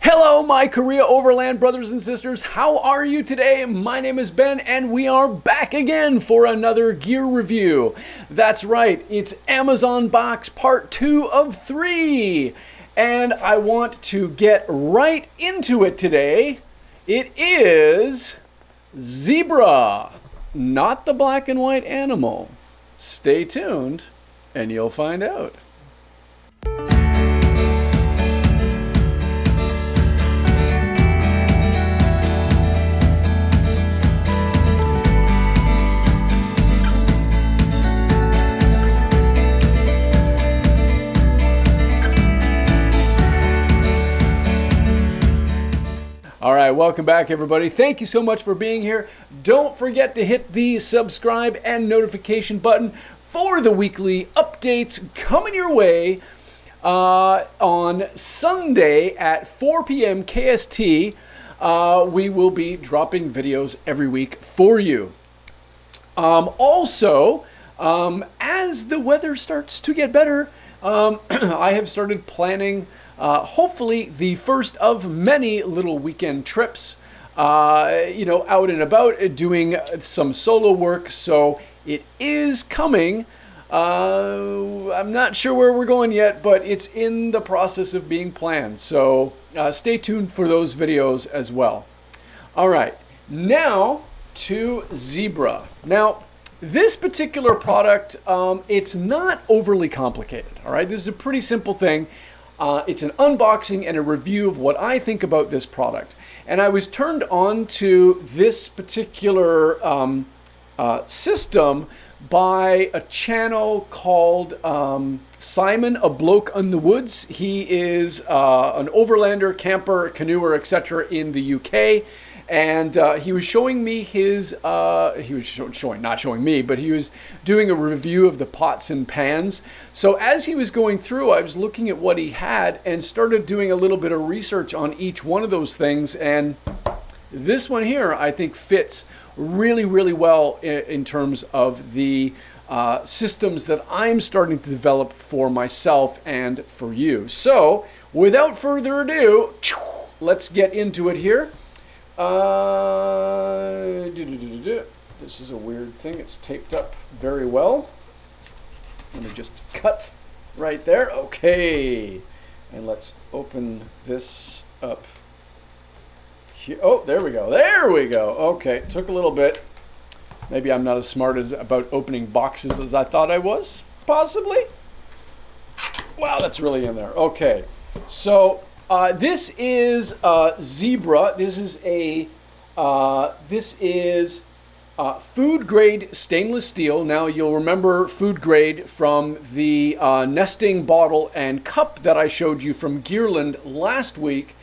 Hello, my Korea Overland brothers and sisters. How are you today? My name is Ben, and we are back again for another gear review. That's right, it's Amazon Box Part 2 of 3. And I want to get right into it today. It is zebra, not the black and white animal. Stay tuned, and you'll find out. All right, welcome back, everybody. Thank you so much for being here. Don't forget to hit the subscribe and notification button for the weekly updates coming your way on Sunday at 4 p.m. KST. We will be dropping videos every week for you. Also, as the weather starts to get better, I have started planning hopefully the first of many little weekend trips, out and about doing some solo work. So it is coming. I'm not sure where we're going yet, but it's in the process of being planned. So stay tuned for those videos as well. All right, now to Zebra. Now, this particular product, it's not overly complicated. All right, this is a pretty simple thing. It's an unboxing and a review of what I think about this product. And I was turned on to this particular system by a channel called Simon, a Bloke in the Woods. He is an overlander, camper, canoeer, etc. in the UK. And he was showing me his, not showing me, but he was doing a review of the pots and pans. So as he was going through, I was looking at what he had and started doing a little bit of research on each one of those things. And this one here, I think, fits really, really well in terms of the systems that I'm starting to develop for myself and for you. So without further ado, let's get into it here. This is a weird thing. It's taped up very well. Let me just cut right there. Okay. And let's open this up here. Oh, there we go. There we go. Okay. It took a little bit. Maybe I'm not as smart about opening boxes as I thought I was. Possibly. Wow, that's really in there. Okay. So this is Zebra. This is food grade stainless steel. Now you'll remember food grade from the nesting bottle and cup that I showed you from Gearland last week.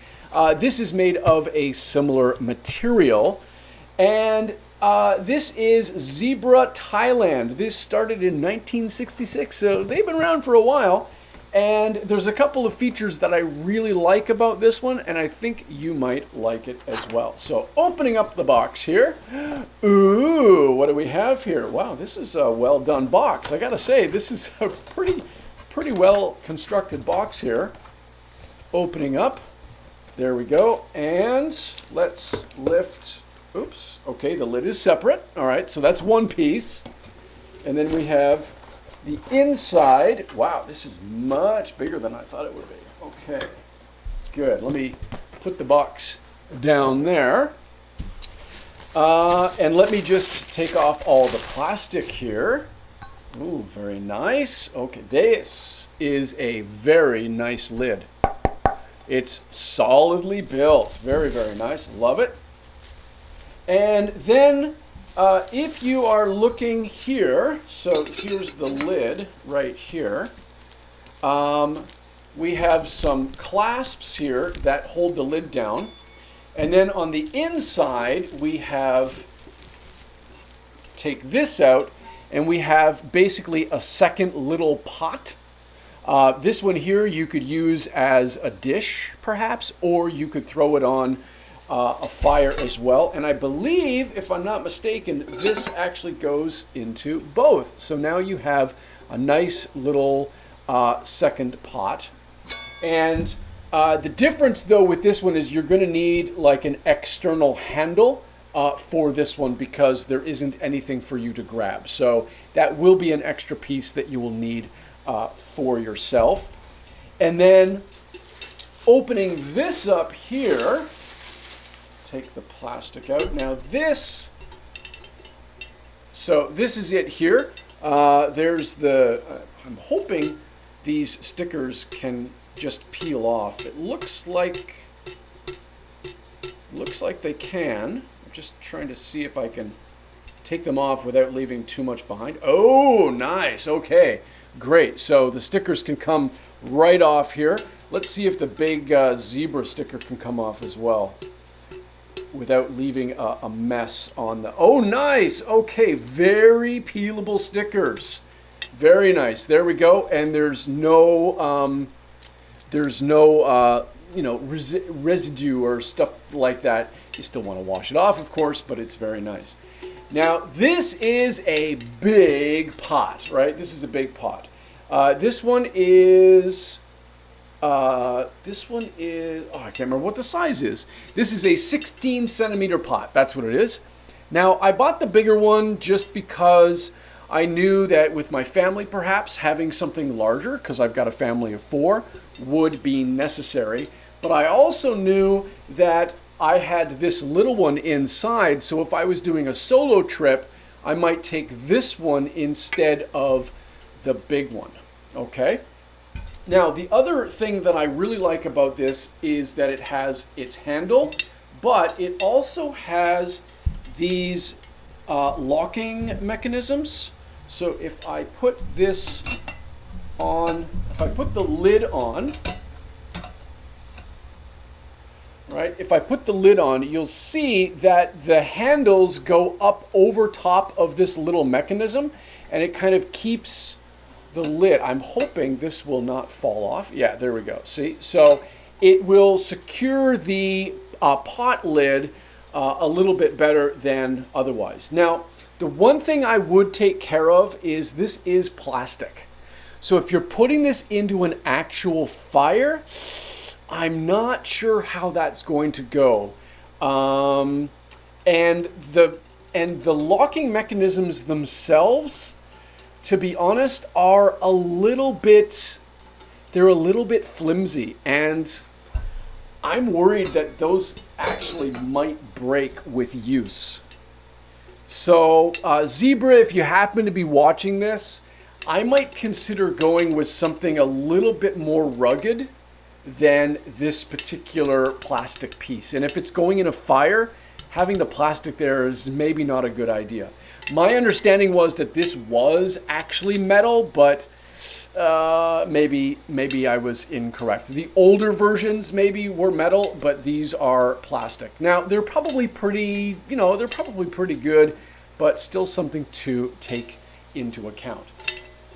This is made of a similar material, and this is Zebra Thailand. This started in 1966, so they've been around for a while. And there's a couple of features that I really like about this one, and I think you might like it as well. So opening up the box here. Ooh, what do we have here? Wow, this is a well done box. I gotta say, this is a pretty well constructed box here. Opening up. There we go. And let's lift. Oops. Okay, the lid is separate. All right, so that's one piece. And then we have the inside. Wow, this is much bigger than I thought it would be. Okay, good. Let me put the box down there. And let me just take off all the plastic here. Ooh, very nice. Okay, this is a very nice lid. It's solidly built. Very, very nice. Love it. And then if you are looking here, so here's the lid right here. We have some clasps here that hold the lid down. And then on the inside, we have, take this out, and we have basically a second little pot. This one here you could use as a dish, perhaps, or you could throw it on a fire as well. And I believe, if I'm not mistaken, this actually goes into both. So now you have a nice little second pot. And The difference though with this one is you're going to need like an external handle for this one because there isn't anything for you to grab. So that will be an extra piece that you will need for yourself. And then opening this up here, take the plastic out. Now this, so this is it here. There's the, I'm hoping these stickers can just peel off. It looks like they can. I'm just trying to see if I can take them off without leaving too much behind. Oh, nice. Okay, great. So the stickers can come right off here. Let's see if the big zebra sticker can come off as well without leaving a mess on the... Oh, nice. Okay, very peelable stickers. Very nice. There we go. And there's no you know, residue or stuff like that. You still want to wash it off, of course, but it's very nice. Now, this is a big pot, right? This is a big pot. This one is, oh, I can't remember what the size is. This is a 16 centimeter pot. That's what it is. Now, I bought the bigger one just because I knew that with my family, perhaps having something larger, because I've got a family of 4, would be necessary. But I also knew that I had this little one inside, so if I was doing a solo trip, I might take this one instead of the big one, okay? Now, the other thing that I really like about this is that it has its handle, but it also has these locking mechanisms. So if I put this on, if I put the lid on, right? If I put the lid on, you'll see that the handles go up over top of this little mechanism, and it kind of keeps the lid. I'm hoping this will not fall off. Yeah, there we go. See? So it will secure the pot lid a little bit better than otherwise. Now, the one thing I would take care of is this is plastic. So if you're putting this into an actual fire, I'm not sure how that's going to go. And the locking mechanisms themselves, to be honest, are a little bit, they're a little bit flimsy, and I'm worried that those actually might break with use. So Zebra, if you happen to be watching this, I might consider going with something a little bit more rugged than this particular plastic piece. And if it's going in a fire, having the plastic there is maybe not a good idea. My understanding was that this was actually metal, but maybe I was incorrect. The older versions maybe were metal, but these are plastic. Now, they're probably pretty, you know, they're probably pretty good, but still something to take into account.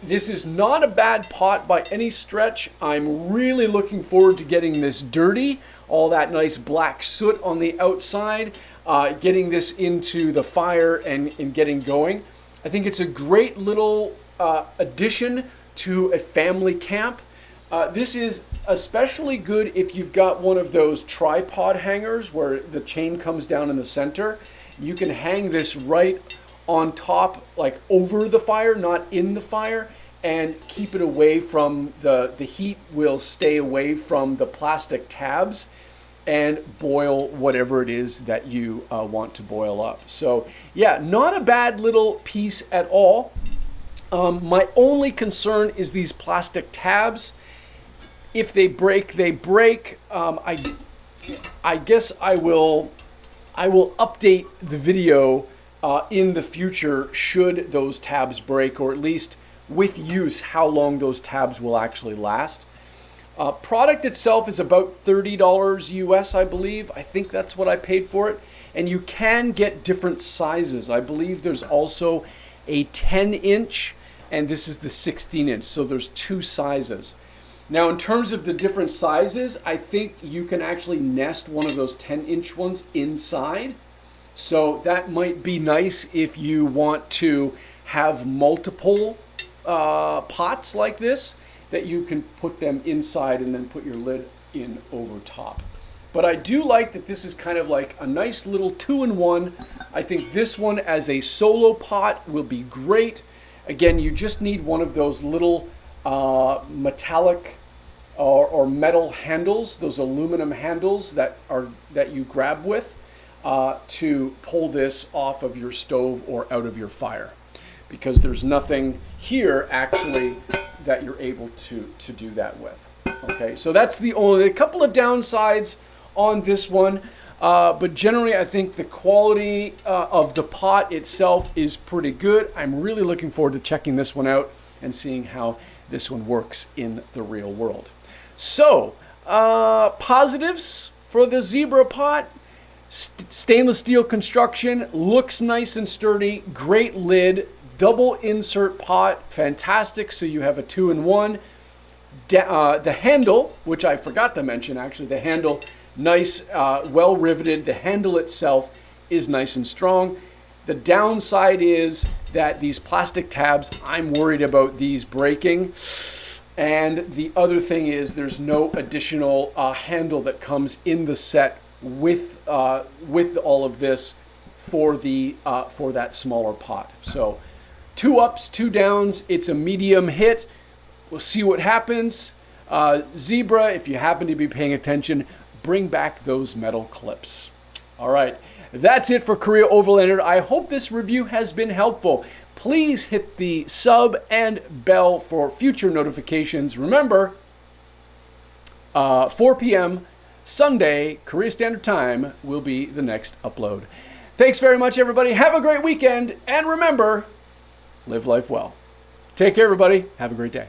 This is not a bad pot by any stretch. I'm really looking forward to getting this dirty, all that nice black soot on the outside, getting this into the fire and getting going. I think it's a great little addition to a family camp. This is especially good if you've got one of those tripod hangers where the chain comes down in the center. You can hang this right on top, like over the fire, not in the fire, and keep it away from the heat will stay away from the plastic tabs and boil whatever it is that you want to boil up. So yeah, not a bad little piece at all. My only concern is these plastic tabs. If they break, they break. I guess I will update the video in the future should those tabs break, or at least with use how long those tabs will actually last. Product itself is about $30 US, I believe. I think that's what I paid for it. And you can get different sizes. I believe there's also a 10-inch, and this is the 16-inch. So there's 2 sizes. Now, in terms of the different sizes, I think you can actually nest one of those 10-inch ones inside. So that might be nice if you want to have multiple pots like this, that you can put them inside and then put your lid in over top. But I do like that this is kind of like a nice little 2-in-1. I think this one as a solo pot will be great. Again, you just need one of those little metallic or metal handles, those aluminum handles that you grab with to pull this off of your stove or out of your fire, because there's nothing here actually that you're able to do that with. Okay, so that's the only a couple of downsides on this one, but generally I think the quality of the pot itself is pretty good. I'm really looking forward to checking this one out and seeing how this one works in the real world. So, positives for the Zebra pot: stainless steel construction, looks nice and sturdy, great lid, double insert pot, fantastic, so you have a 2-in-1. The handle, which I forgot to mention actually, the handle, nice, well riveted. The handle itself is nice and strong. The downside is that these plastic tabs, I'm worried about these breaking. And the other thing is there's no additional handle that comes in the set with all of this for that smaller pot. So 2 ups, 2 downs. It's a medium hit. We'll see what happens. Zebra, if you happen to be paying attention, bring back those metal clips. All right, that's it for Korea Overlander. I hope this review has been helpful. Please hit the sub and bell for future notifications. Remember, 4 p.m. Sunday, Korea Standard Time, will be the next upload. Thanks very much, everybody. Have a great weekend. And remember, live life well. Take care, everybody. Have a great day.